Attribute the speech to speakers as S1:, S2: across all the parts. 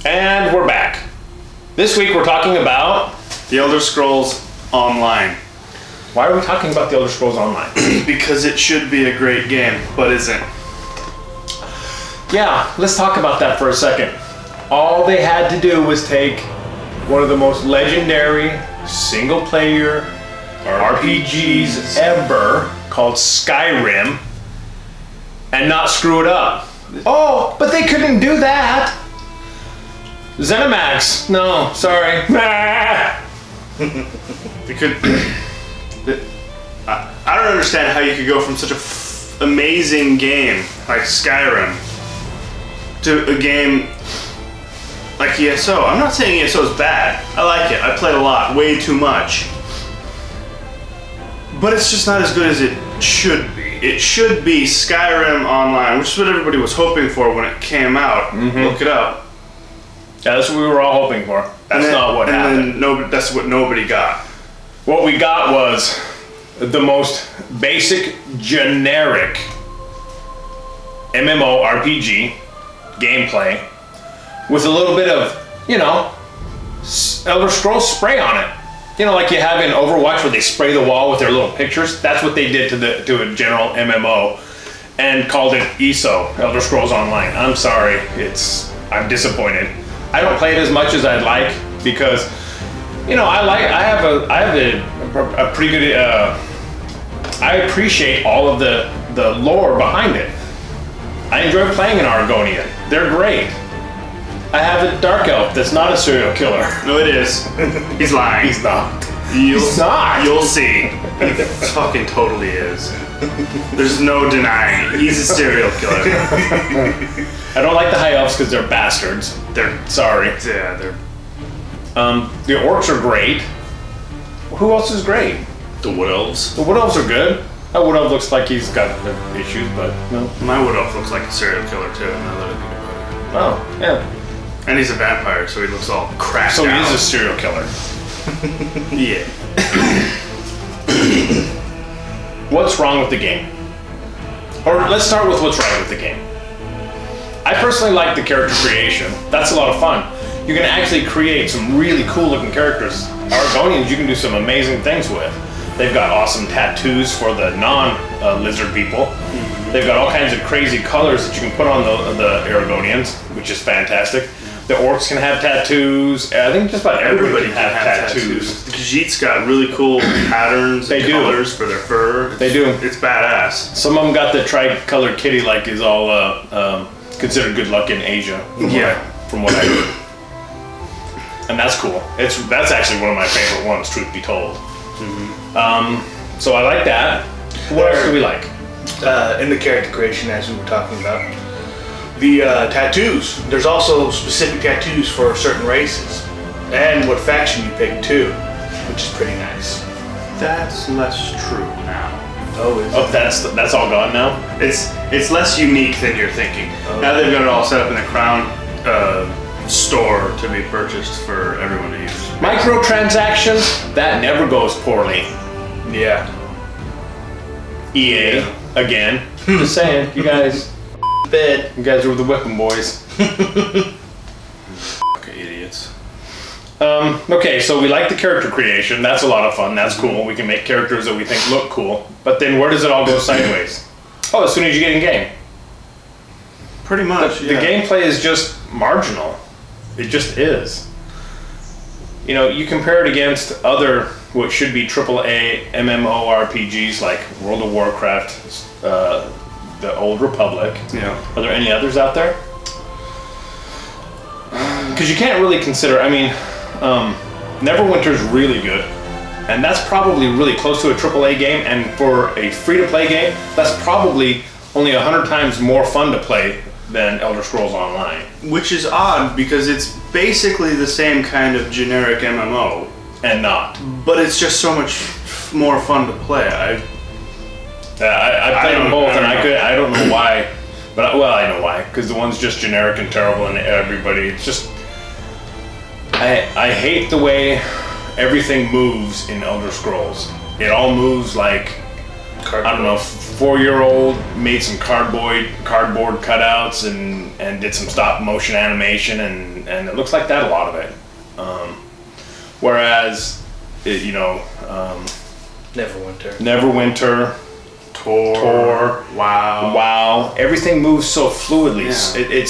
S1: And we're back. This week we're talking about
S2: The Elder Scrolls Online.
S1: Why are we talking about The Elder Scrolls Online?
S2: Because it should be a great game, but isn't.
S1: Yeah, let's talk about that for a second. All they had to do was take one of the most legendary single-player RPGs ever, called Skyrim, and not screw it up. Oh, but they couldn't do that. ZeniMax, no, sorry.
S2: They could. I don't understand how you could go from such a amazing game like Skyrim to a game like ESO. I'm not saying ESO is bad. I like it. I played a lot, way too much. But it's just not as good as it should be. It should be Skyrim Online, which is what everybody was hoping for when it came out. Mm-hmm. Look it up.
S1: Yeah, that's what we were all hoping for. That's not what happened.
S2: That's what nobody got.
S1: What we got was the most basic, generic MMORPG gameplay with a little bit of, Elder Scrolls spray on it. Like you have in Overwatch where they spray the wall with their little pictures. That's what they did to a general MMO and called it ESO, Elder Scrolls Online. I'm sorry, I'm disappointed. I don't play it as much as I'd like because, I have a pretty good. I appreciate all of the lore behind it. I enjoy playing an Argonian. They're great. I have a dark elf that's not a serial killer.
S2: No, it is. He's lying.
S1: He's not.
S2: He's not. You'll see. He fucking totally is. There's no denying it. He's a serial killer.
S1: I don't like the high elves because they're bastards. They're sorry.
S2: Yeah, they're.
S1: The orcs are great. Who else is great?
S2: The wood elves.
S1: The wood elves are good. That wood elf looks like he's got issues, but no.
S2: My wood elf looks like a serial killer too. Now that I think about it.
S1: Oh, yeah.
S2: And he's a vampire, so he looks all cracked
S1: So
S2: out.
S1: he is a serial killer.
S2: Yeah.
S1: What's wrong with the game? Or let's start with what's right with the game. I personally like the character creation. That's a lot of fun. You can actually create some really cool looking characters. Argonians you can do some amazing things with. They've got awesome tattoos for the non-lizard people. Mm-hmm. They've got all kinds of crazy colors that you can put on the Argonians, which is fantastic. The orcs can have tattoos. I think just about everybody can have tattoos.
S2: The Khajiits got really cool patterns and colors for their fur.
S1: They do.
S2: It's badass.
S1: Some of them got the tri-colored kitty like is all considered good luck in Asia. From what I heard. And that's cool. That's actually one of my favorite ones, truth be told. Mm-hmm. So I like that. What else do we like?
S3: In the character creation, as we were talking about. The tattoos. There's also specific tattoos for certain races. And what faction you pick too, which is pretty nice.
S2: That's less true now.
S3: Oh, is
S1: it? That's all gone now?
S2: It's less unique than you're thinking. Oh. Now they've got it all set up in the Crown store to be purchased for everyone to use.
S1: Microtransactions, that never goes poorly.
S3: Yeah.
S1: EA, again. Just saying, you guys... You guys are the whipping boys.
S2: Okay, idiots.
S1: Okay, so we like the character creation. That's a lot of fun. That's cool. We can make characters that we think look cool. But then where does it all go sideways? Oh, as soon as you get in game.
S2: Pretty much,
S1: The gameplay is just marginal. It just is. You compare it against other, what should be AAA MMORPGs like World of Warcraft, the Old Republic.
S2: Yeah.
S1: Are there any others out there? Because you can't really consider, Neverwinter's really good. And that's probably really close to a AAA game. And for a free-to-play game, that's probably only 100 times more fun to play than Elder Scrolls Online.
S2: Which is odd, because it's basically the same kind of generic MMO.
S1: And not.
S2: But it's just so much more fun to play. I
S1: played them both, and I don't know why, but I know why, because the one's just generic and terrible, and everybody. It's just I hate the way everything moves in Elder Scrolls. It all moves like I don't know, 4-year-old made some cardboard cutouts and did some stop motion animation, and it looks like that, a lot of it. Whereas, Neverwinter, Tor, WoW, everything moves so fluidly. Yeah.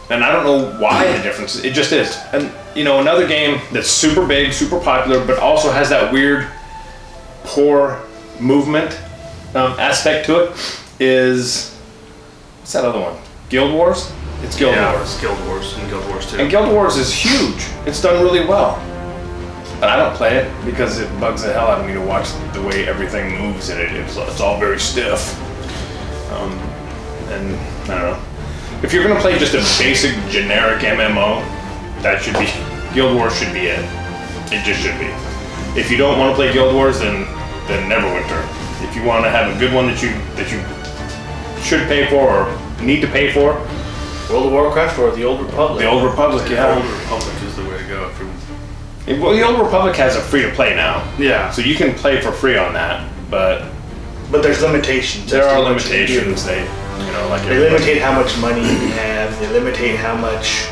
S1: And I don't know why the difference is. It just is. And another game that's super big, super popular, but also has that weird poor movement aspect to it is, what's that other one? Guild Wars? It's Guild Wars.
S2: It's Guild Wars and Guild Wars 2.
S1: And Guild Wars is huge. It's done really well. But I don't play it because it bugs the hell out of me to watch the way everything moves in it. It's all very stiff. And I don't know. If you're gonna play just a basic generic MMO, that should be, Guild Wars should be it. It just should be. If you don't want to play Guild Wars, then Neverwinter. If you want to have a good one that you should pay for or need to pay for,
S3: World of Warcraft or the Old Republic.
S1: The Old Republic, yeah.
S2: The Old Republic is the way to go.
S1: Well, the Old Republic has a free-to-play now.
S2: Yeah.
S1: So you can play for free on that, but
S3: there's limitations.
S1: There are limitations. They
S3: limitate how much money you can have. They limitate how much.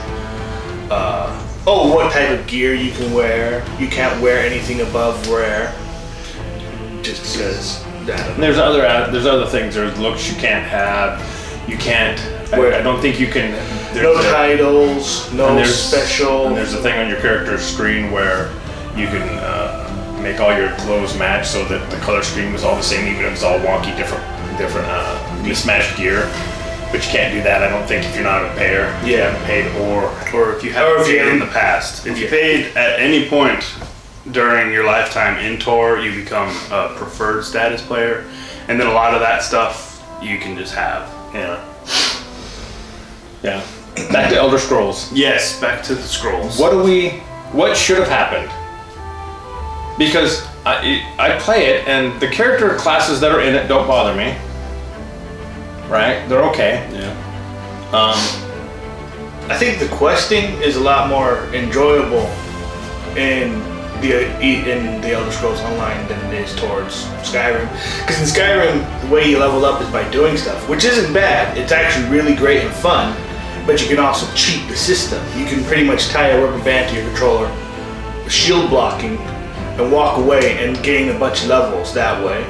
S3: What type of gear you can wear. You can't wear anything above rare. Just because.
S1: There's other things. There's looks you can't have. You can't. I don't think you can.
S3: No titles. No special.
S1: And there's a thing on your character's screen where you can make all your clothes match so that the color scheme is all the same, even if it's all wonky, different mismatched gear. But you can't do that, I don't think, if you're not a payer.
S3: Yeah.
S1: You haven't paid
S2: or if you haven't paid in the past. If you paid at any point during your lifetime in Tor, you become a preferred status player, and then a lot of that stuff you can just have.
S1: Yeah. Back to Elder Scrolls.
S2: Yes, back to the scrolls.
S1: What should have happened? Because I play it, and the character classes that are in it don't bother me. Right? They're okay.
S2: Yeah.
S3: I think the questing is a lot more enjoyable in the Elder Scrolls Online than it is towards Skyrim. Because in Skyrim, the way you level up is by doing stuff, which isn't bad. It's actually really great and fun, but you can also cheat the system. You can pretty much tie a rubber band to your controller, shield blocking, and walk away and gain a bunch of levels that way.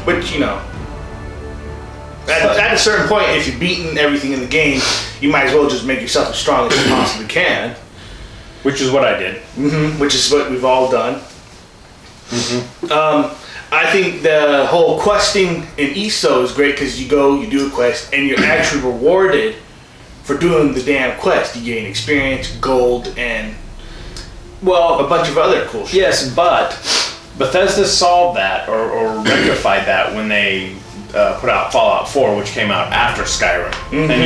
S3: But at a certain point, if you've beaten everything in the game, you might as well just make yourself as strong as you possibly can.
S1: Which is what I did.
S3: Mm-hmm. Which is what we've all done. Mm-hmm. I think the whole questing in ESO is great because you do a quest, and you're actually rewarded for doing the damn quest. You gain experience, gold, and a bunch of other cool shit.
S1: Yes, but Bethesda solved that or rectified that when they put out Fallout 4, which came out after Skyrim. Mm-hmm. And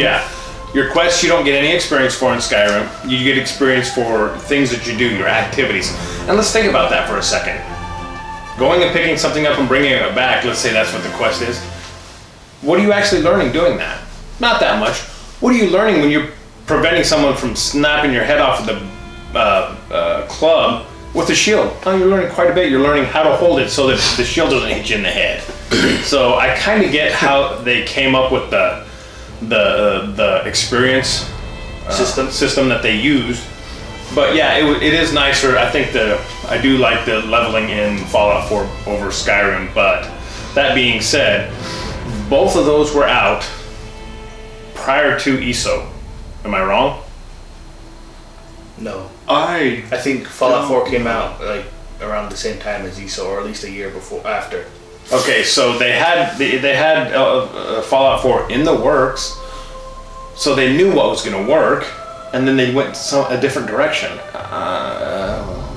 S1: your quests you don't get any experience for in Skyrim. You get experience for things that you do, your activities. And let's think about that for a second. Going and picking something up and bringing it back, let's say that's what the quest is. What are you actually learning doing that? Not that much. What are you learning when you're preventing someone from snapping your head off of the club with a shield? Oh, you're learning quite a bit. You're learning how to hold it so that the shield doesn't hit you in the head. So I kind of get how they came up with the experience system that they used. But yeah, it is nicer. I think I do like the leveling in Fallout 4 over Skyrim. But that being said, both of those were out prior to ESO. Am I wrong?
S3: No.
S2: I
S3: think Fallout 4 came out like around the same time as ESO, or at least a year after.
S1: Okay, so they had Fallout 4 in the works, so they knew what was going to work, and then they went a different direction.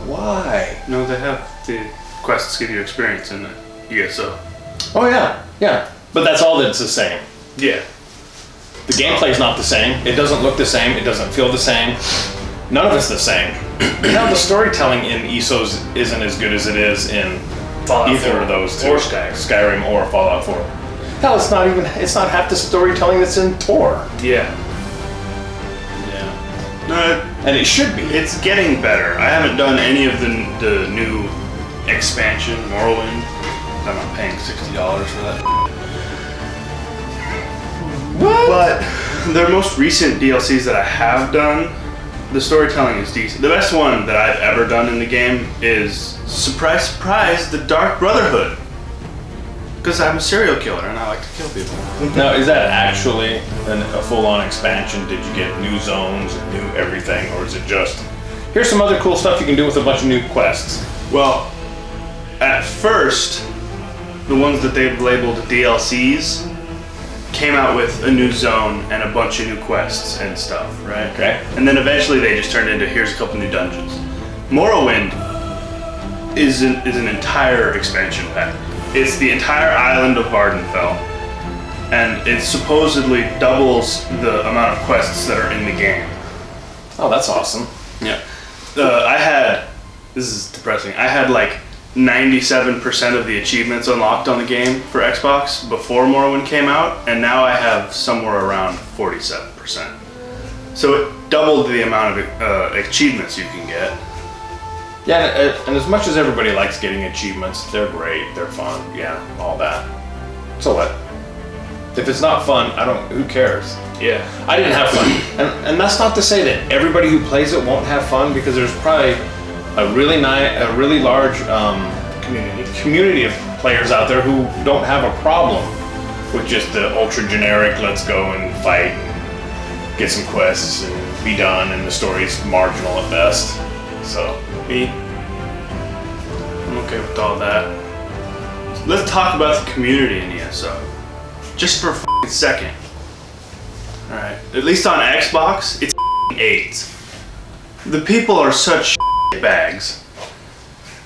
S1: Why?
S2: No, they have the quests give you experience in the ESO.
S1: Oh yeah, but that's all that's the same.
S3: Yeah.
S1: The gameplay's not the same. It doesn't look the same. It doesn't feel the same. None of it's the same. The storytelling in ESOs isn't as good as it is in
S3: Fallout
S1: either
S3: 4
S1: of those two,
S3: or Skyrim
S1: or Fallout 4. Hell, it's not half the storytelling that's in Tor.
S3: Yeah.
S2: No,
S1: and it should be.
S2: It's getting better. I haven't done any of the new expansion, Morrowind, I'm not paying $60 for that.
S1: What?
S2: But their most recent DLCs that I have done, the storytelling is decent. The best one that I've ever done in the game is, surprise, surprise, the Dark Brotherhood. Because I'm a serial killer and I like to kill people.
S1: Now, is that actually a full-on expansion? Did you get new zones and new everything, or is it just, here's some other cool stuff you can do with a bunch of new quests?
S2: Well, at first, the ones that they've labeled DLCs came out with a new zone and a bunch of new quests and stuff, right?
S1: Okay.
S2: And then eventually they just turned into, here's a couple new dungeons. Morrowind is an entire expansion pack. It's the entire island of Vardenfell, and it supposedly doubles the amount of quests that are in the game.
S1: Oh, that's awesome.
S2: Yeah. This is depressing, I had like 97% of the achievements unlocked on the game for Xbox before Morrowind came out, and now I have somewhere around 47%. So it doubled the amount of achievements you can get.
S1: Yeah, and as much as everybody likes getting achievements, they're great, they're fun, yeah, all that. So what? If it's not fun, who cares?
S3: Yeah.
S1: I didn't have fun. And that's not to say that everybody who plays it won't have fun, because there's probably a really large community of players out there who don't have a problem with just the ultra generic, let's go and fight, and get some quests and be done, and the story's marginal at best. So,
S2: Me, I'm okay with all that. Let's talk about the community in ESO. Just for a second. Alright, at least on Xbox, it's AIDS. The people are such bags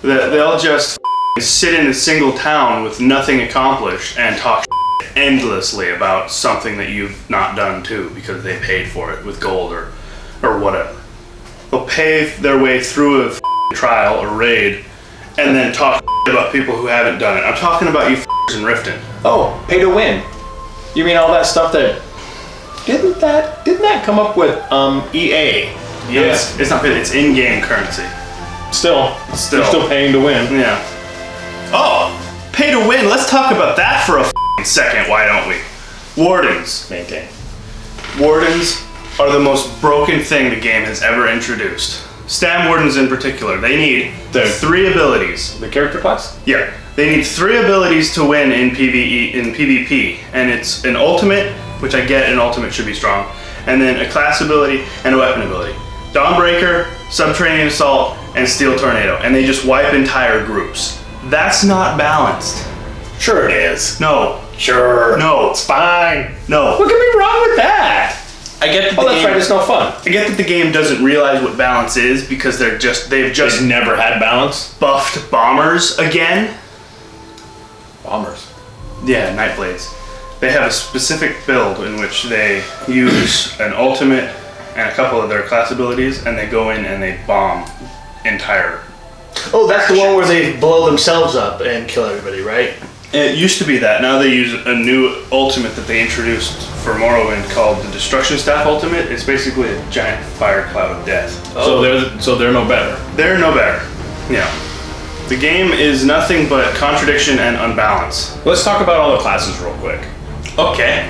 S2: that they'll just sit in a single town with nothing accomplished and talk endlessly about something that you've not done too, because they paid for it with gold or whatever. They'll pay their way through a trial or raid and then talk about people who haven't done it. I'm talking about you in Riften.
S1: oh, pay to win. You mean all that stuff that didn't that come up with EA?
S2: Yes, it's not paid, it's in-game currency.
S1: Still, you're still paying to win.
S2: Yeah. Oh, pay to win. Let's talk about that for a second, why don't we? Wardens.
S1: Maintain.
S2: Wardens are the most broken thing the game has ever introduced. Stam Wardens in particular. They need 3 abilities.
S1: The character class?
S2: Yeah. They need 3 abilities to win in PvP, and it's an ultimate, which I get an ultimate should be strong, and then a class ability and a weapon ability. Dawnbreaker, Subterranean Assault, and Steel Tornado, and they just wipe entire groups. That's not balanced.
S1: Sure it is.
S2: No.
S1: Sure.
S2: No.
S1: It's fine.
S2: No.
S1: What could be wrong with that?
S2: I get that
S1: Oh, that's right, it's no fun.
S2: I get that the game doesn't realize what balance is because they've just
S1: Never had balance.
S2: buffed bombers again.
S1: Bombers.
S2: Yeah, Nightblades. They have a specific build in which they use an ultimate and a couple of their class abilities, and they go in and they bomb entire.
S3: Oh, that's the one where they blow themselves up and kill everybody, right?
S2: It used to be that. Now they use a new ultimate that they introduced for Morrowind called the Destruction Staff Ultimate. It's basically a giant fire cloud of death.
S1: So they're no better.
S2: They're no better. Yeah. The game is nothing but contradiction and unbalance.
S1: Let's talk about all the classes real quick.
S2: Okay.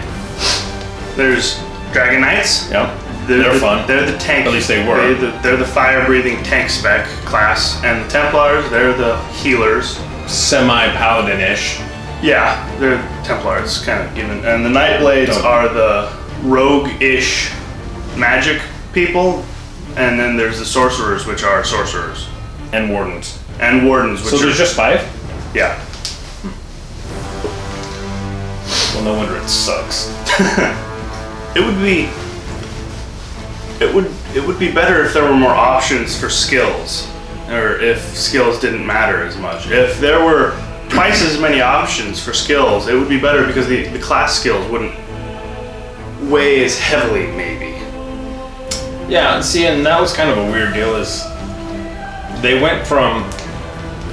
S2: There's Dragon Knights.
S1: Yep. They're fun.
S2: They're the tank.
S1: At least they were.
S2: They're the fire-breathing tank spec class. And the Templars, they're the healers.
S1: Semi-paladin-ish.
S2: Yeah, they're Templars, kind of given. And the Nightblades are the rogue-ish magic people. And then there's the Sorcerers, which are sorcerers.
S1: And wardens.
S2: And Wardens, which
S1: So there's just 5?
S2: Yeah.
S1: Well, no wonder it sucks.
S2: It would be better if there were more options for skills, or if skills didn't matter as much. If there were twice as many options for skills, it would be better because the class skills wouldn't weigh as heavily, maybe.
S1: Yeah, see, and that was kind of a weird deal, is they went from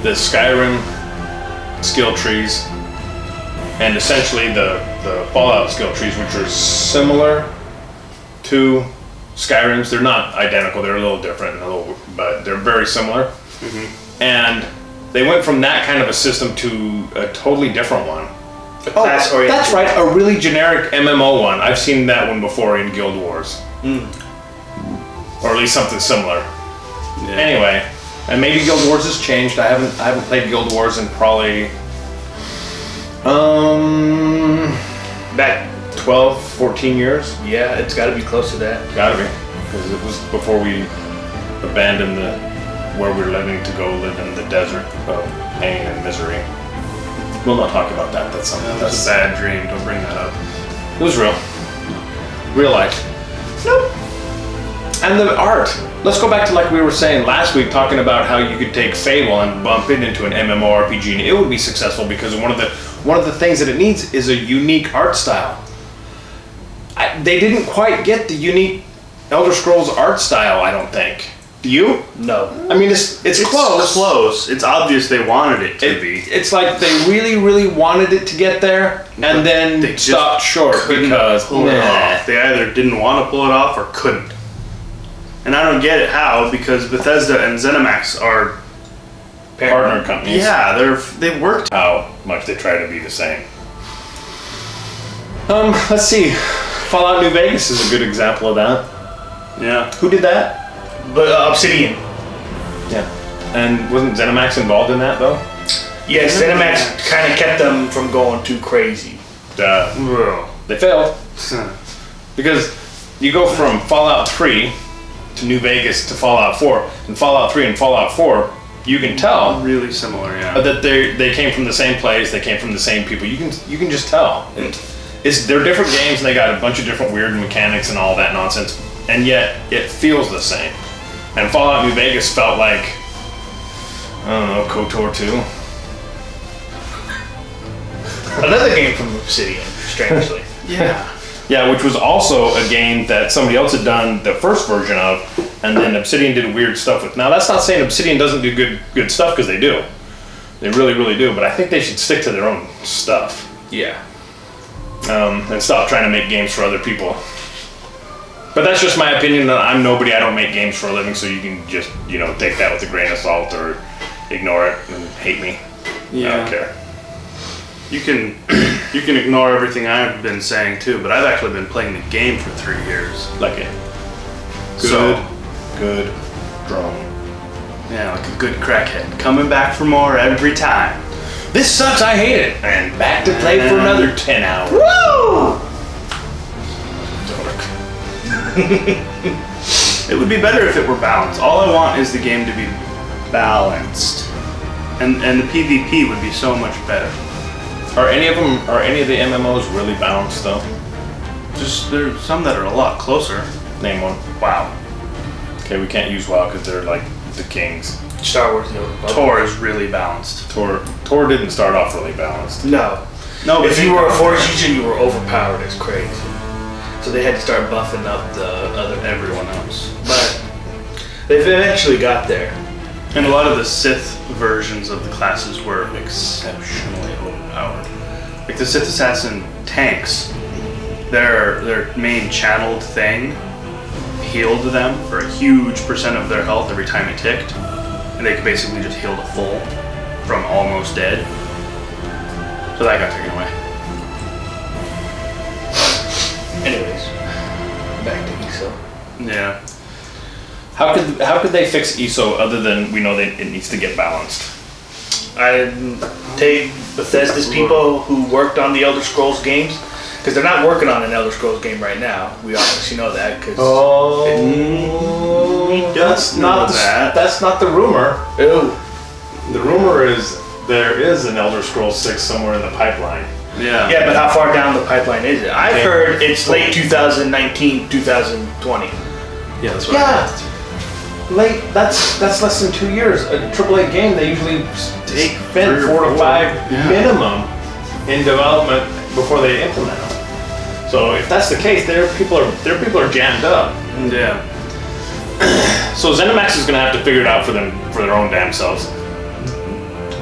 S1: the Skyrim skill trees and essentially the Fallout skill trees, which are similar to Skyrim's. They're not identical, they're a little different, but they're very similar. Mm-hmm. And They went from that kind of a system to a totally different one.
S3: Class-oriented.
S1: That's right, a really generic MMO one. I've seen that one before in Guild Wars. Or at least something similar.
S2: Yeah.
S1: Anyway, and maybe Guild Wars has changed. I haven't played Guild Wars in probably
S3: Back.
S1: 12, 14 years.
S3: Yeah, it's got to be close to that.
S1: Gotta be. Because it was before we abandoned where we were living to go live in the desert of pain and misery. We'll not talk about that. That's something.
S2: That was a bad dream. Don't bring that up.
S1: It was real. Real life. Nope. And the art. Let's go back to like we were saying last week, talking about how you could take Fable and bump it into an MMORPG and it would be successful because one of the things that it needs is a unique art style. They didn't quite get the unique Elder Scrolls art style, I don't think. Do you?
S3: No.
S1: I mean, it's close.
S2: Close. It's obvious they wanted it to be.
S1: It's like they really, really wanted it to get there, and then
S2: they just
S1: stopped short because
S2: pull it off. They either didn't want to pull it off or couldn't. And I don't get it how, because Bethesda and ZeniMax are
S1: partner companies.
S2: Yeah, they worked.
S1: How much they try to be the same. Let's see. Fallout New Vegas is a good example of that.
S2: Yeah.
S1: Who did that?
S3: But Obsidian.
S1: Yeah. And wasn't ZeniMax involved in that though?
S3: Yes, ZeniMax kind of kept them from going too crazy.
S1: They failed. Because you go from Fallout 3 to New Vegas to Fallout 4, and Fallout 3 and Fallout 4, you can tell
S2: really similar, yeah.
S1: that they came from the same place, they came from the same people. You can just tell. They're different games and they got a bunch of different weird mechanics and all that nonsense, and yet it feels the same. And Fallout New Vegas felt like, I don't know, KOTOR 2.
S3: Another game from Obsidian, strangely.
S2: Yeah.
S1: Yeah, which was also a game that somebody else had done the first version of, and then Obsidian did weird stuff with. Now, that's not saying Obsidian doesn't do good stuff, because they do. They really, really do, but I think they should stick to their own stuff.
S3: Yeah.
S1: And stop trying to make games for other people. But that's just my opinion. I'm nobody. I don't make games for a living, so you can just, take that with a grain of salt or ignore it and hate me.
S2: Yeah.
S1: I don't care.
S2: You can ignore everything I've been saying too, but I've actually been playing the game for 3 years.
S1: Like it. Good drone.
S2: Yeah, like a good crackhead. Coming back for more every time.
S1: This sucks, I hate it. And back to play for another 10 hours.
S3: Woo!
S2: It would be better if it were balanced. All I want is the game to be balanced. And the PvP would be so much better.
S1: Are any of the MMOs really balanced though?
S2: Just there's some that are a lot closer.
S1: Name one.
S2: WoW.
S1: Okay, we can't use WoW because they're like the kings.
S3: Star Wars, no.
S2: Tor is really balanced.
S1: Tor didn't start off really balanced.
S3: No.
S2: No,
S3: If you were a Force user, you were overpowered as crazy. So they had to start buffing up
S2: everyone else.
S3: But they eventually got there.
S2: And a lot of the Sith versions of the classes were exceptionally overpowered. Like the Sith Assassin tanks, their main channeled thing healed them for a huge percent of their health every time it ticked. And they could basically just heal to full from almost dead. So that got taken away.
S3: Anyways, back to ESO.
S2: Yeah.
S1: How could they fix ESO other than we know that it needs to get balanced?
S3: I take Bethesda's people who worked on the Elder Scrolls games, because they're not working on an Elder Scrolls game right now. We obviously know that. Cause
S1: that's not the rumor.
S3: Ew.
S1: The rumor is there is an Elder Scrolls 6 somewhere in the pipeline.
S2: Yeah.
S3: Yeah, but how far down the pipeline is it? I've heard it's late 2019, 2020.
S2: Yeah, that's what I heard.
S1: Late. That's less than 2 years. A AAA game, they usually spend 4 to 5 minimum in development before they implement them. So if that's the case, their people are jammed up.
S2: Yeah.
S1: So ZeniMax is going to have to figure it out for their own damn selves.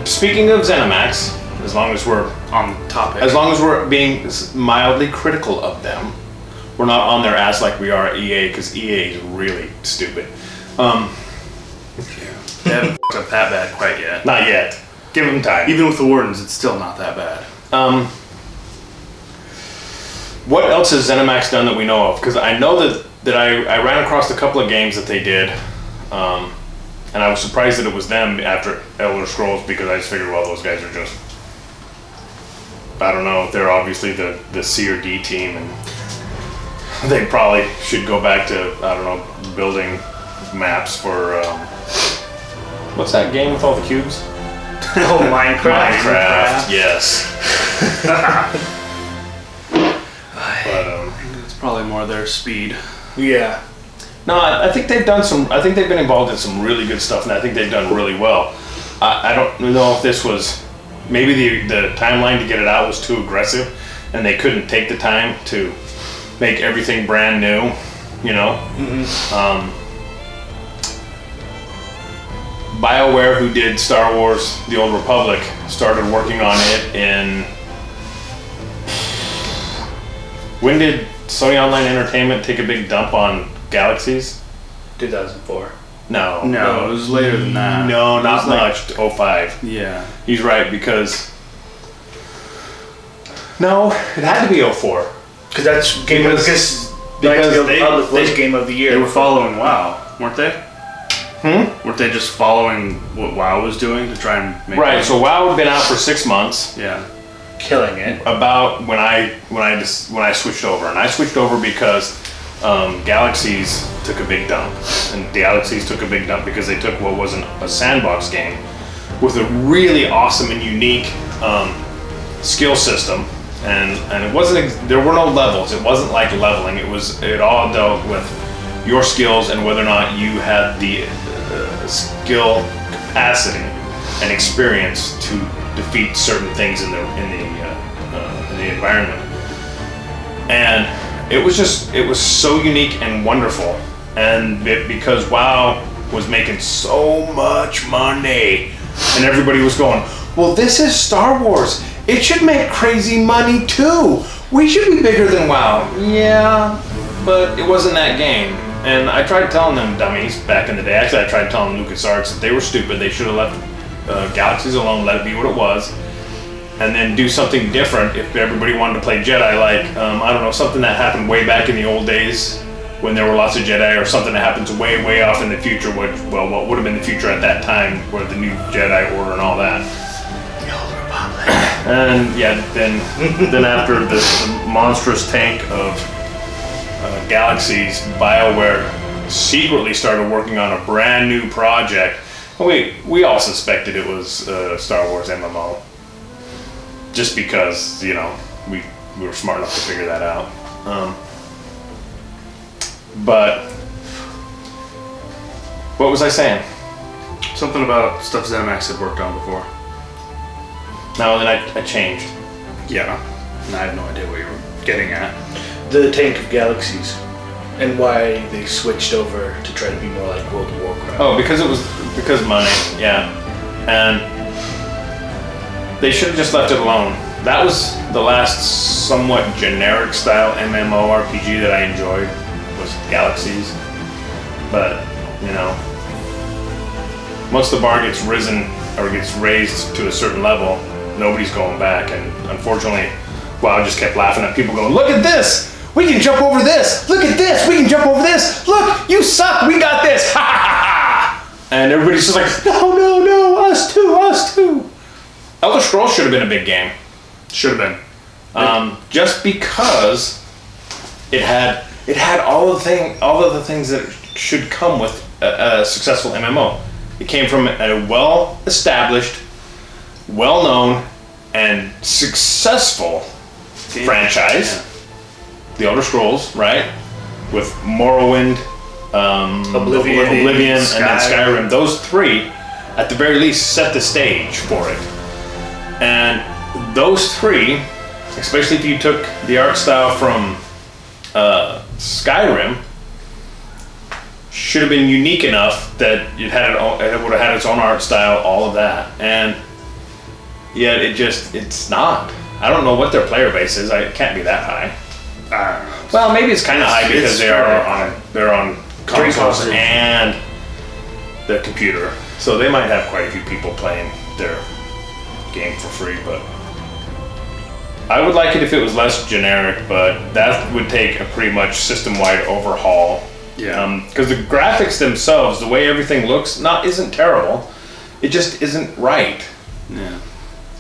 S1: Speaking of ZeniMax, as long as we're
S2: On the topic.
S1: as long as we're being mildly critical of them, we're not on their ass like we are at EA, because EA is really stupid.
S2: They haven't f***ed up that bad quite yet.
S1: Not yet. Give them time.
S2: Even with the Wardens, it's still not that bad.
S1: What else has ZeniMax done that we know of? Because I know that I ran across a couple of games that they did, and I was surprised that it was them after Elder Scrolls, because I just figured, well, those guys are just, I don't know, they're obviously the C or D team, and they probably should go back to, I don't know, building maps for, what's that game with all the cubes?
S3: Oh, Minecraft.
S1: Yes. But
S2: It's probably more their speed.
S3: Yeah.
S1: no, I think they've done some. I think they've been involved in some really good stuff, and I think they've done really well. I don't know if this was maybe the timeline to get it out was too aggressive, and they couldn't take the time to make everything brand new. You know. BioWare, who did Star Wars: The Old Republic, started working on it in. When did Sony Online Entertainment take a big dump on Galaxies?
S3: 2004.
S1: No.
S2: No, it was later than that.
S1: No,
S2: It
S1: not
S2: was like-
S1: much. 05.
S2: Yeah.
S1: He's right, because. No, it had to be 04.
S3: Because that's Game of
S1: Because
S3: Knights of the Old
S1: they-
S3: Republic was
S1: they-
S3: Game of the Year.
S2: They were following WoW, weren't they? Weren't they just following what WoW was doing to try and make
S1: Right,
S2: money?
S1: so WoW had been out for 6 months.
S2: Yeah.
S3: killing it.
S1: About when I switched over, and I switched over because Galaxies took a big dump, and Galaxies took a big dump because they took what wasn't a sandbox game with a really awesome and unique skill system, and it wasn't, there were no levels. It wasn't like leveling. It all dealt with your skills and whether or not you had the skill capacity and experience to defeat certain things in the environment. And it was so unique and wonderful. And because WoW was making so much money, and everybody was going, well, this is Star Wars. It should make crazy money too. We should be bigger than WoW. Yeah, but it wasn't that game. And I tried telling them dummies back in the day. Actually, I tried telling LucasArts that they were stupid. They should have left Galaxies alone, let it be what it was, and then do something different if everybody wanted to play Jedi, like, I don't know, something that happened way back in the old days when there were lots of Jedi, or something that happens way, way off in the future, what would have been the future at that time, where the new Jedi Order and all that.
S3: The Old Republic.
S1: And yeah, then after the monstrous tank of Galaxies, BioWare secretly started working on a brand new project. We all suspected it was Star Wars MMO, just because, you know, we were smart enough to figure that out. But what was I saying?
S2: Something about stuff ZeniMax had worked on before.
S1: No, then I changed.
S2: Yeah. And I have no idea what you were getting at.
S3: The Tank of Galaxies. And why they switched over to try to be more like World of Warcraft.
S1: Oh, because money, yeah. And they should have just left it alone. That was the last somewhat generic style MMORPG that I enjoyed, was Galaxies. But, you know, once the bar gets risen or gets raised to a certain level, nobody's going back. And unfortunately, WoW just kept laughing at people going, look at this! We can jump over this! Look at this! We can jump over this! Look! You suck! We got this! Ha ha ha ha! And everybody's just like, no, us too! Elder Scrolls should have been a big game.
S2: Should have been.
S1: Just because it had all of the things that should come with a successful MMO. It came from a well-established, well-known, and successful franchise.
S2: Yeah.
S1: The Elder Scrolls, right? With Morrowind,
S3: Oblivion,
S1: and then
S2: Skyrim.
S1: Skyrim. Those three, at the very least, set the stage for it. And those three, especially if you took the art style from Skyrim, should have been unique enough that it would have had its own art style, all of that. And yet it's not. I don't know what their player base is. It can't be that high. Well, maybe it's kind of high because they're on consoles
S3: consoles.
S1: and the computer. So they might have quite a few people playing their game for free, but I would like it if it was less generic, but that would take a pretty much system-wide overhaul.
S2: Yeah.
S1: Because the graphics themselves, the way everything looks, isn't terrible. It just isn't right.
S2: Yeah.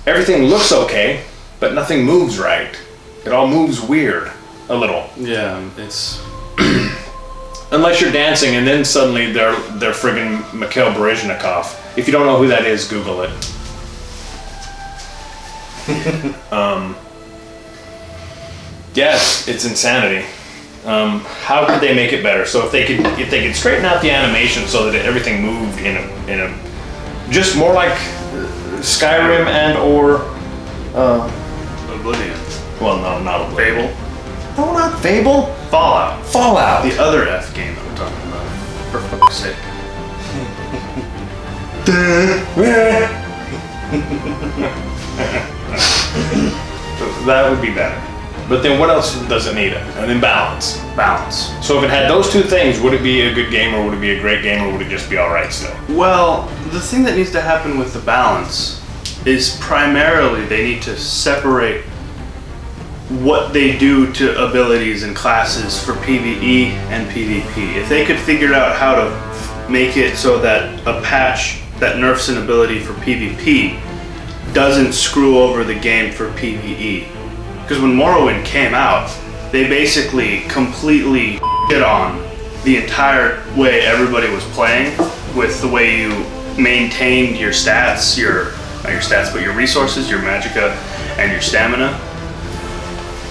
S1: Everything looks okay, but nothing moves right. It all moves weird, a little.
S2: Yeah, it's...
S1: Unless you're dancing, and then suddenly they're friggin' Mikhail Baryshnikov. If you don't know who that is, Google it. Yes, it's insanity. How could they make it better? So if they could straighten out the animation so that everything moved in a just more like Skyrim and or
S2: Oblivion.
S1: well, no, not Oblivion.
S2: Fable.
S1: No, not Fable.
S2: Fallout.
S1: Fallout.
S2: The other F game that we're talking about. For fuck's sake.
S1: That would be better. But then what else does it need? And then balance.
S2: Balance.
S1: So if it had those two things, would it be a good game or would it be a great game or would it just be alright still?
S2: Well, the thing that needs to happen with the balance is primarily they need to separate what they do to abilities and classes for PvE and PvP. If they could figure out how to make it so that a patch that nerfs an ability for PvP doesn't screw over the game for PvE. Because when Morrowind came out, they basically completely shit on the entire way everybody was playing with the way you maintained your stats, not your stats, but your resources, your magicka, and your stamina.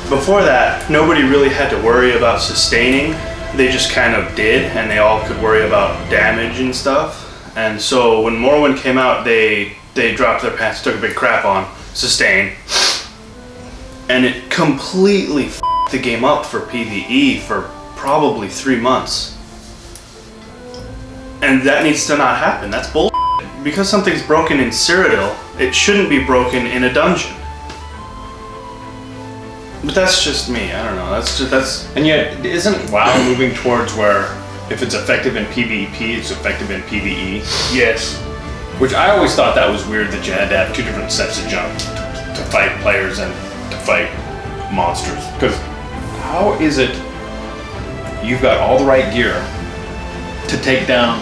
S2: Before that, nobody really had to worry about sustaining. They just kind of did, and they all could worry about damage and stuff. And so when Morrowind came out, they dropped their pants, took a big crap on sustain. And it completely f***ed the game up for PvE for probably 3 months. And that needs to not happen. That's bullshit. Because something's broken in Cyrodiil, it shouldn't be broken in a dungeon. But that's just me. I don't know. That's.
S1: And yet, isn't WoW moving towards where if it's effective in PvP, it's effective in PvE?
S3: Yes.
S1: Which I always thought that was weird that you had to have two different sets of jump to fight players and to fight monsters. Because how is it you've got all the right gear to take down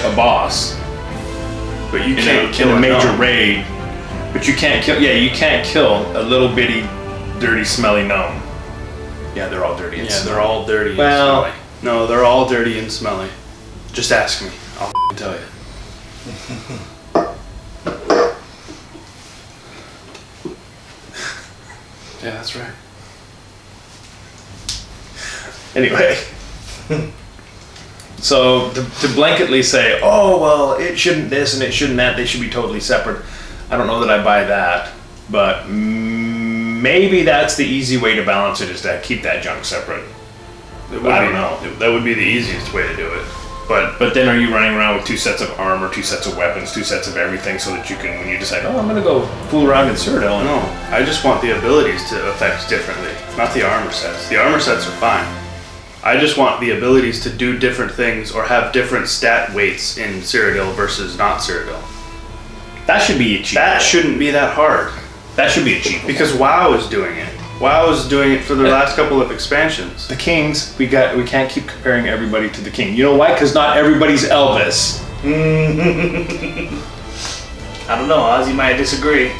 S1: a boss,
S2: But you
S1: in
S2: can't kill
S1: a major
S2: gnome.
S1: raid, but you can't kill? Yeah, you can't kill a little bitty, dirty, smelly gnome. Yeah, they're all dirty. And
S2: Yeah,
S1: smelly.
S2: they're all dirty
S1: Well-
S2: and smelly. No, they're all dirty and smelly. Just ask me. I'll tell you. Yeah, that's right.
S1: Anyway, so to blanketly say, oh, well, it shouldn't this and it shouldn't that, they should be totally separate, I don't know that I buy that, but maybe that's the easy way to balance it, is to keep that junk separate. I don't know.
S2: That would be the easiest way to do it.
S1: But then are you running around with two sets of armor, two sets of weapons, two sets of everything, so that you can, when you decide, oh, I'm going to go fool around in Cyrodiil, and
S2: No, I just want the abilities to affect differently, not the armor sets. The armor sets are fine. I just want the abilities to do different things or have different stat weights in Cyrodiil versus not Cyrodiil.
S1: that should be achievable.
S2: That shouldn't be that hard.
S1: That should be achievable.
S2: Because WoW is doing it. WoW is doing it for the last couple of expansions.
S1: The kings, we can't keep comparing everybody to the king. You know why? Because not everybody's Elvis.
S3: I don't know. Ozzy might disagree.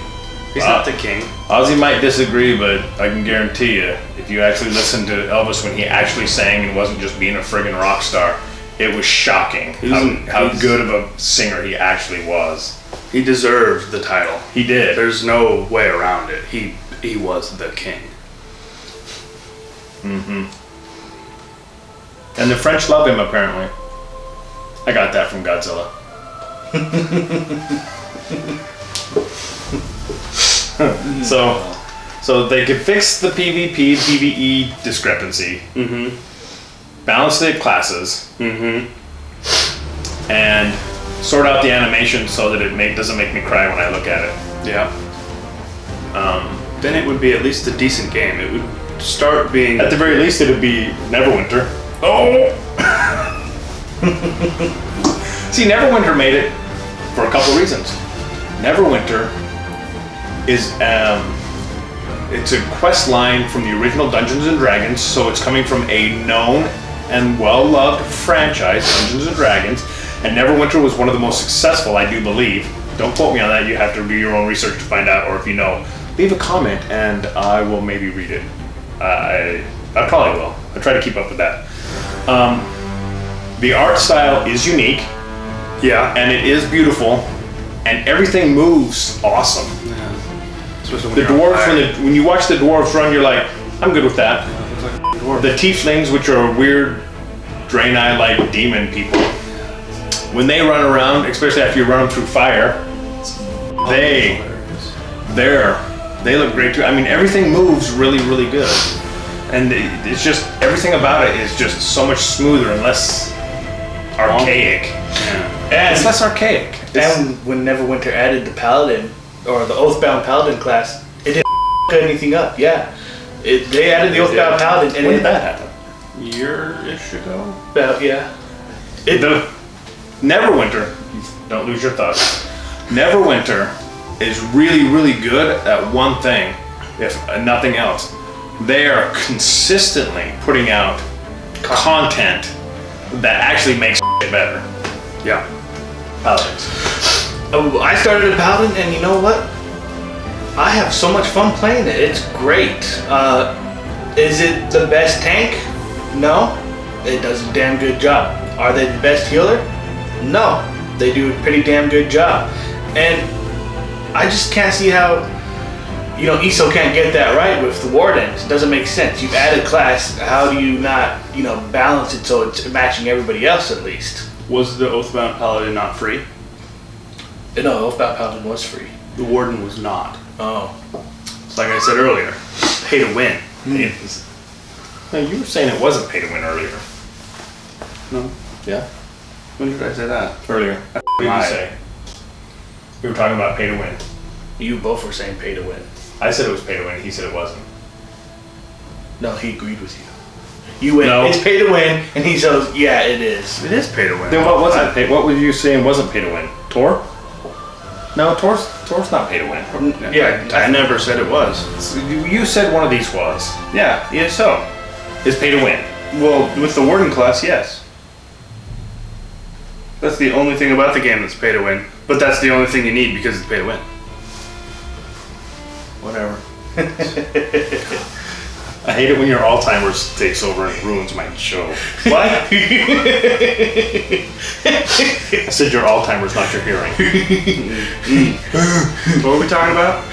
S2: He's not the king.
S1: Ozzy might disagree, but I can guarantee you, if you actually listened to Elvis when he actually sang and wasn't just being a friggin' rock star, it was shocking how good of a singer he actually was.
S2: He deserved the title.
S1: He did.
S2: There's no way around it. He was the king.
S1: And the French love him, apparently. I got that from Godzilla. So they could fix the PvP, PvE discrepancy. Balance the classes. And sort out the animation so that it doesn't make me cry when I look at it.
S2: Yeah. Then it would be at least a decent game. It would start being...
S1: At the very least, it would be Neverwinter. Oh! See, Neverwinter made it for a couple reasons. Neverwinter is it's a quest line from the original Dungeons and Dragons, so it's coming from a known and well-loved franchise, Dungeons and Dragons, and Neverwinter was one of the most successful, I do believe. Don't quote me on that, you have to do your own research to find out, or if you know, leave a comment and I will maybe read it. I probably will. I try to keep up with that. The art style is unique,
S2: Yeah.
S1: and it is beautiful, and everything moves awesome.
S2: Especially
S1: The
S2: when you're on
S1: dwarves,
S2: fire.
S1: when you watch the dwarves run, you're like, I'm good with that.
S2: Looks like a dwarf.
S1: The tieflings, which are weird, Draenei-like demon people, when they run around, especially after you run them through fire, they look great too. I mean, everything moves really, really good, and it's just everything about it is just so much smoother and less archaic.
S2: Yeah.
S1: It's less archaic.
S3: And when Neverwinter added the Paladin, or the Oathbound Paladin class, it didn't f anything up. Yeah, they added the Oathbound Paladin, and
S1: When
S3: it
S1: did that happen?
S2: Year-ish ago.
S3: yeah.
S1: The Neverwinter, don't lose your thoughts. Neverwinter is really, really good at one thing, if nothing else. They are consistently putting out content that actually makes it better.
S2: Yeah.
S1: Paladins.
S3: I started a Paladin, and you know what? I have so much fun playing it. It's great. Is it the best tank? No. It does a damn good job. Are they the best healer? No. They do a pretty damn good job. And I just can't see how, ESO can't get that right with the Wardens. It doesn't make sense. You've added class. How do you not, balance it so it's matching everybody else at least?
S2: Was the Oathbound Paladin not free?
S3: No, Oathbound Paladin was free.
S2: The Warden was not.
S3: Oh.
S2: It's like I said earlier, pay to win.
S1: No, you were saying it wasn't pay to win earlier.
S2: No.
S1: Yeah?
S2: When did I say that?
S1: Earlier. What did you
S2: Lied.
S1: say? We were talking about pay to win.
S3: You both were saying pay to win.
S1: I said it was pay to win. He said it wasn't.
S3: No, he agreed with you. You went,
S1: No.
S3: it's pay to win, and he says, yeah, it is.
S2: It is pay to win.
S1: Then what was it? What were you saying wasn't pay to win? Tor? No, Tor's not pay to win.
S3: Yeah,
S2: I never said it was.
S1: You said one of these was.
S2: Yeah, ESO.
S1: Is pay to win.
S2: Well, with the Warden class, yes. That's the only thing about the game that's pay to win. But that's the only thing you need because it's pay to win.
S1: Whatever. I hate it when your Alzheimer's takes over and ruins my show.
S2: What?
S1: I said your Alzheimer's, not your hearing.
S2: What were we talking about?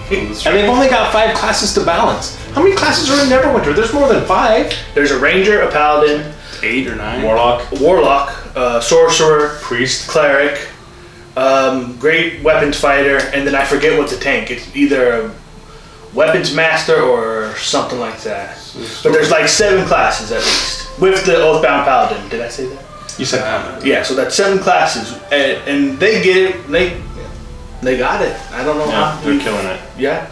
S1: And they've only got 5 classes to balance. How many classes are in Neverwinter? There's more than 5.
S3: There's a ranger, a paladin,
S2: 8 or 9?
S1: Warlock,
S3: warlock, sorcerer,
S1: priest.
S3: cleric, great weapons fighter, and then I forget what the tank. It's either a weapons master or something like that. But there's like 7 classes at least with the Oathbound Paladin. Did I say that?
S1: You said
S3: Yeah, so that's 7 classes, and they get it. They got it. I don't know
S1: yeah,
S3: how.
S1: they're killing it.
S3: Yeah.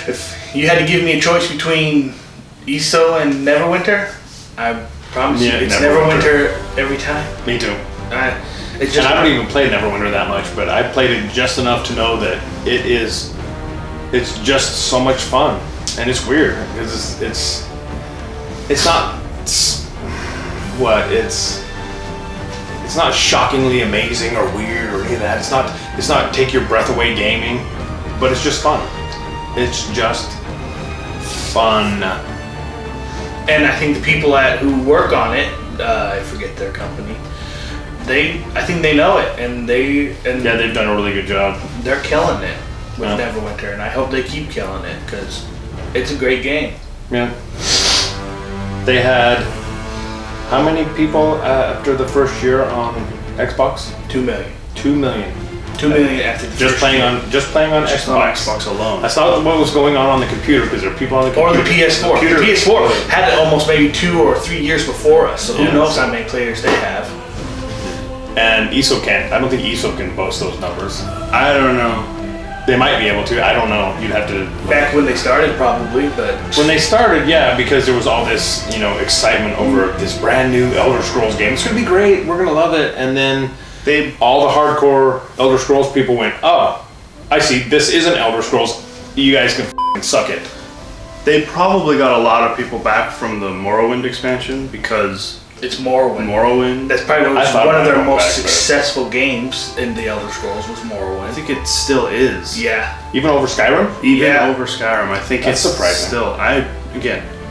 S3: If you had to give me a choice between ESO and Neverwinter, I promise
S1: Yeah,
S3: you, it's
S1: Neverwinter.
S3: Neverwinter every time.
S1: Me too.
S3: It's
S1: And
S3: just
S1: I don't even play Neverwinter that much, but I played it just enough to know that it's just so much fun, and it's weird because it's not it's not shockingly amazing or weird or any of that. It's not take your breath away gaming, but it's just fun. It's just fun.
S3: and I think the people who work on it, I forget their company. I think they know it, and
S1: Yeah, they've done a really good job.
S3: they're killing it with
S1: Yeah.
S3: Neverwinter, and I hope they keep killing it because it's a great game.
S1: Yeah. They had how many people after the first year on Xbox?
S3: 2 million.
S1: 2 million.
S3: 2 million after the
S1: Just
S3: first
S1: playing
S3: year.
S1: on
S2: Just on
S1: Xbox.
S2: Xbox alone.
S1: That's not what was going on the computer because there are people on the
S3: Or
S1: computer.
S3: the PS4.
S1: Computer-
S3: The PS4 had it almost maybe 2 or 3 years before us, so who
S1: Yeah.
S3: knows how many players they have.
S1: And ESO can't. I don't think ESO can boast those numbers.
S2: I don't know.
S1: They might be able to. I don't know. You'd have to.
S3: Back when they started, probably, but
S1: When they started, yeah, because there was all this, excitement over this brand new Elder Scrolls game. It's gonna be great. We're gonna love it. And then all the hardcore Elder Scrolls people went, oh, I see. This isn't Elder Scrolls. You guys can f***ing suck it.
S2: They probably got a lot of people back from the Morrowind expansion because
S3: it's Morrowind.
S2: Morrowind.
S3: That's probably
S1: I thought
S3: one of
S1: about
S3: their
S1: going
S3: most
S1: back there.
S3: successful games in the Elder Scrolls was
S2: I
S3: Morrowind.
S2: think it still is.
S3: Yeah.
S1: Even over Skyrim?
S2: Even
S3: Yeah.
S2: over Skyrim, I think
S1: That's
S2: it's
S1: surprising.
S2: still. I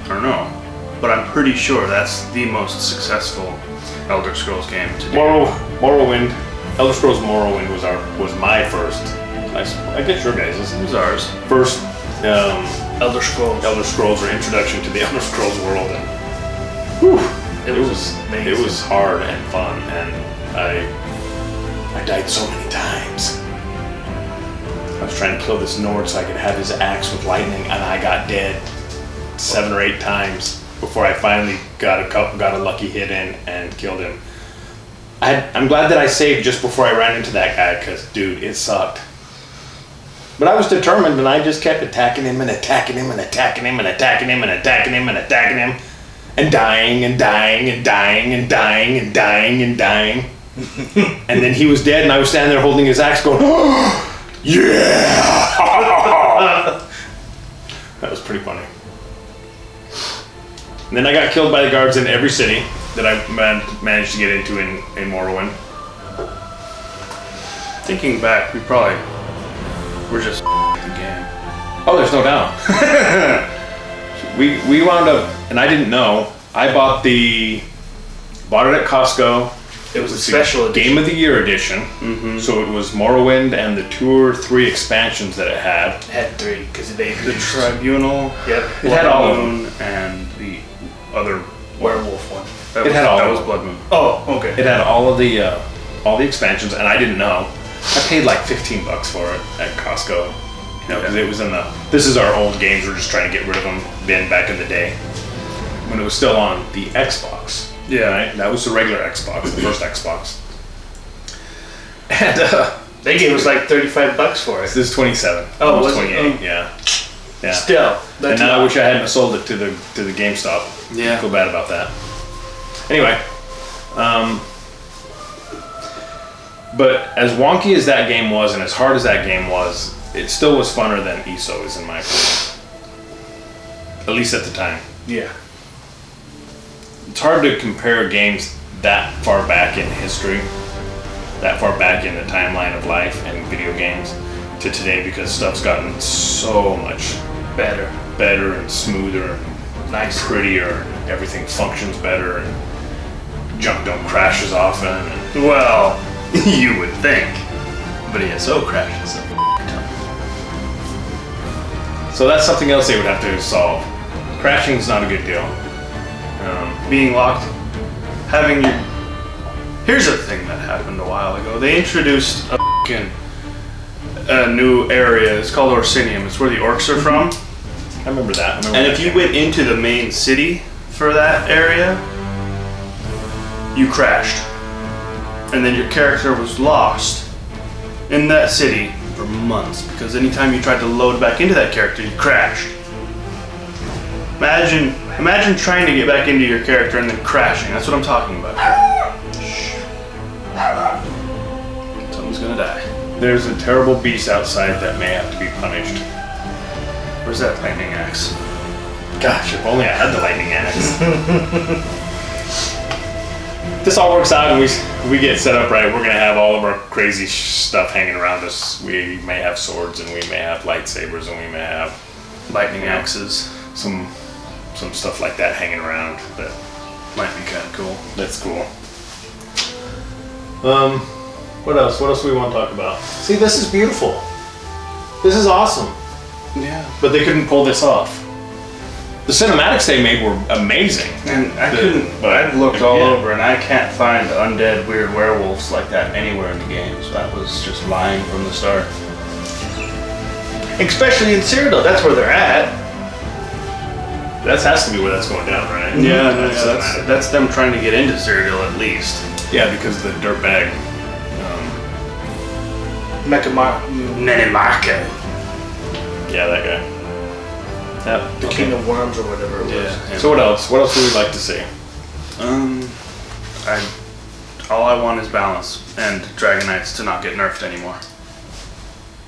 S2: don't know, but I'm pretty sure that's the most successful Elder Scrolls game to date.
S1: Morrowind. Elder Scrolls Morrowind was my first. I guess your guys'
S2: It was ours.
S1: first
S3: Elder Scrolls.
S1: Elder Scrolls or introduction to the Elder Scrolls world, and whew, it was
S3: amazing.
S1: hard and fun, and I died so many times. I was trying to kill this Nord so I could have his axe with lightning, and I got dead 7 or 8 times before I finally got a lucky hit in and killed him. I'm glad that I saved just before I ran into that guy, because dude, it sucked. But I was determined, and I just kept attacking him and attacking him and attacking him and attacking him and attacking him and attacking him, and dying and dying and dying and dying and dying and dying. And then he was dead, and I was standing there holding his axe, going, oh, yeah! That was pretty funny. And then I got killed by the guards in every city that I managed to get into in Morrowind.
S2: Thinking back, we probably were just the game.
S1: Oh, there's no doubt. we wound up, and I didn't know. I bought it at Costco.
S3: It was a
S1: the
S3: special edition.
S1: Game of the Year edition. Mm-hmm. So it was Morrowind and the 2 or 3 expansions that it had.
S3: It had 3 because they
S2: The
S3: introduced
S2: Tribunal.
S3: Yep.
S1: It had all of
S2: Blood
S1: them.
S2: Moon, and the other.
S3: werewolf one.
S2: That
S1: It had all
S2: that
S1: of
S2: was
S1: them.
S2: Blood Moon.
S3: Oh, okay.
S1: It had all the expansions, and I didn't know. I paid like $15 for it at Costco. Because it was in this is our old games. We're just trying to get rid of them. Bin back in the day when it was still on the Xbox.
S2: Yeah.
S1: Right? That was the regular Xbox, the first Xbox. And
S3: They gave us like $35 for it.
S1: this is 27.
S3: Oh,
S1: almost
S3: was it?
S1: 28.
S3: Oh.
S1: Yeah.
S3: Still.
S1: And now I wish I hadn't sold it to the GameStop.
S2: Yeah.
S1: I feel bad about that. Anyway, but as wonky as that game was, and as hard as that game was, it still was funner than ESO is, in my opinion. At least at the time.
S3: Yeah.
S1: It's hard to compare games that far back in history, that far back in the timeline of life and video games, to today, because stuff's gotten so much
S3: Better.
S1: and smoother and
S3: Nice.
S1: prettier, and everything functions better, and junk don't crash as often. And
S2: Well, you would think, but ESO crashes.
S1: so that's something else they would have to solve. Crashing's not a good deal.
S2: Being locked, having your. Here's a thing that happened a while ago. They introduced a new area. It's called Orsinium. It's where the orcs are from.
S1: I remember that.
S2: And if you went into the main city for that area, you crashed. And then your character was lost in that city for months because anytime you tried to load back into that character, you crashed. Imagine trying to get back into your character and then crashing. That's what I'm talking about. Shh. Someone's gonna die.
S1: there's a terrible beast outside that may have to be punished.
S2: Where's that lightning axe?
S1: Gosh, if only I had the lightning axe. This all works out and we get set up right. We're gonna have all of our crazy stuff hanging around us. We may have swords and we may have lightsabers and we may have
S2: Lightning axes.
S1: some stuff like that hanging around. But
S2: Might be kind of cool.
S1: that's cool. What else? What else do we want to talk about? See, this is beautiful. This is awesome.
S2: Yeah.
S1: But they couldn't pull this off. The cinematics they made were amazing.
S2: And
S1: But
S2: I've looked all
S1: yeah.
S2: over and I can't find undead weird werewolves like that anywhere in the game. So that was just lying from the start.
S3: Especially in Cyrodiil, that's where they're at.
S1: That has to be where that's going down, right?
S2: Yeah,
S1: That's cinematic.
S2: that's them trying to get into Cyrodiil at least.
S1: Yeah, because the dirtbag
S2: Menimarca.
S1: Yeah, that guy. Yep.
S3: The King of Worms or whatever it was.
S2: Yeah.
S1: So what else? What else would we like to see?
S2: All I want is balance and Dragon Knights to not get nerfed anymore.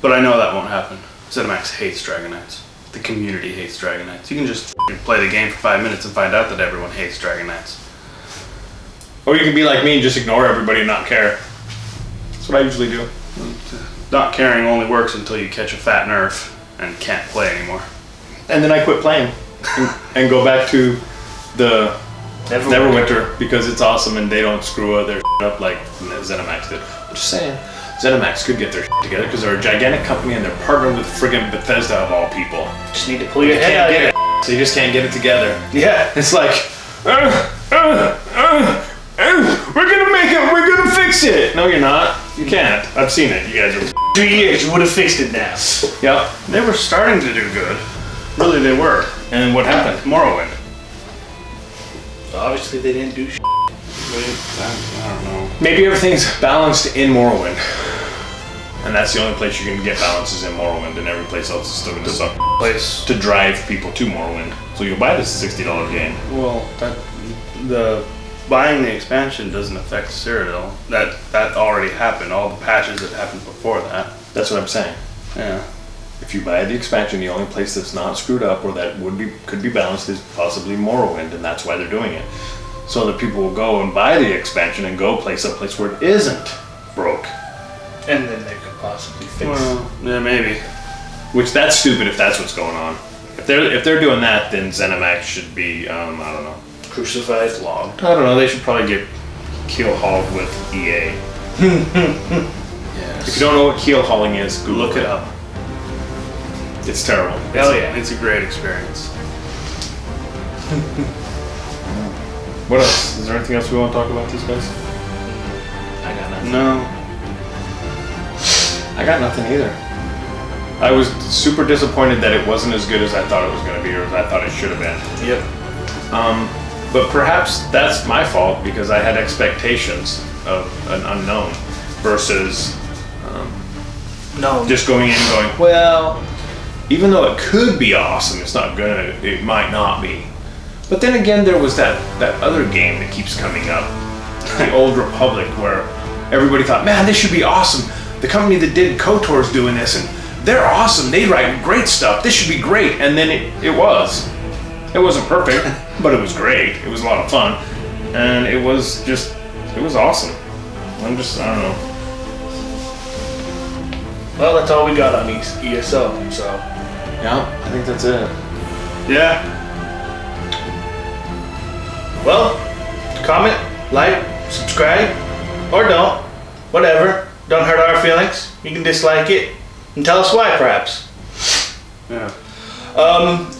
S2: But I know that won't happen. ZeniMax hates Dragon Knights. The community hates Dragon Knights. You can just play the game for 5 minutes and find out that everyone hates Dragon Knights.
S1: Or you can be like me and just ignore everybody and not care. That's what I usually do.
S2: Not caring only works until you catch a fat nerf and can't play anymore.
S1: And then I quit playing and go back to the Neverwinter because it's awesome and they don't screw their up like ZeniMax did. I'm just saying, ZeniMax could get their together because they're a gigantic company and they're partnered with friggin' Bethesda of all people.
S3: Just need to pull your head out of it.
S1: So you just can't get it together.
S3: Yeah.
S1: It's like, we're gonna make it, we're gonna fix it. No, you're not. You can't. I've seen it. You guys are
S3: 2 years, you would have fixed it now.
S1: Yep.
S2: They were starting to do good. Really, they were.
S1: And what happened?
S2: Morrowind.
S3: Obviously, they didn't do shit.
S2: I don't know.
S1: Maybe everything's balanced in Morrowind. And that's the only place you can get balances in Morrowind, and every place else is still gonna suck
S2: Place.
S1: to drive people to Morrowind. So you'll buy this $60 game.
S2: Well, the buying the expansion doesn't affect Cyrodiil. That already happened. All the patches that happened before that.
S1: That's what I'm saying.
S2: Yeah.
S1: If you buy the expansion, the only place that's not screwed up or that could be balanced is possibly Morrowind, and that's why they're doing it. So that people will go and buy the expansion and go play someplace where it isn't broke.
S3: And then they could possibly fix it.
S2: Well, yeah, maybe.
S1: Which that's stupid if that's what's going on. If they're doing that, then ZeniMax should be I don't know.
S3: Crucified.
S1: Flogged. I don't know. They should probably get keel hauled with EA.
S2: Yes.
S1: If you don't know what keel hauling is, Google
S2: Look it up.
S1: It's terrible.
S3: Hell yeah.
S2: It's a great experience.
S1: What else? Is there anything else we want to talk about these guys?
S3: I got nothing.
S2: No.
S1: I got nothing either. I was super disappointed that it wasn't as good as I thought it was going to be, or as I thought it should have been.
S3: Yep.
S1: But perhaps that's my fault because I had expectations of an unknown versus
S3: No.
S1: just going in and going, well, even though it could be awesome, it might not be. But then again, there was that other game that keeps coming up, the Old Republic, where everybody thought, man, this should be awesome. The company that did KOTOR's doing this, and they're awesome. They write great stuff. This should be great. And then it was. It wasn't perfect, but it was great. It was a lot of fun. And it was awesome. I don't know.
S3: Well, that's all we got on ESO, so.
S1: Yeah, I think that's it.
S2: Yeah.
S3: Well, comment, like, subscribe, or don't. Whatever. Don't hurt our feelings. You can dislike it and tell us why, perhaps.
S2: Yeah.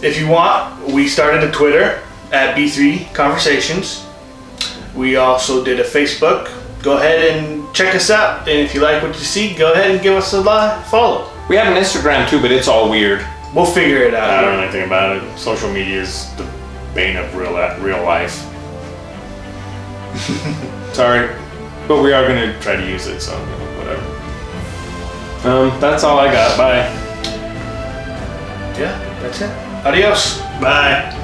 S3: If you want, we started a Twitter at B3 Conversations. We also did a Facebook. Go ahead and check us out. And if you like what you see, go ahead and give us a follow.
S1: We have an Instagram too, but it's all weird.
S3: We'll figure it out.
S1: I don't know anything about it. Social media is the bane of real life. Sorry, but we are going to try to use it, so whatever. That's all I got. Bye.
S3: Yeah, that's it. Adios.
S2: Bye.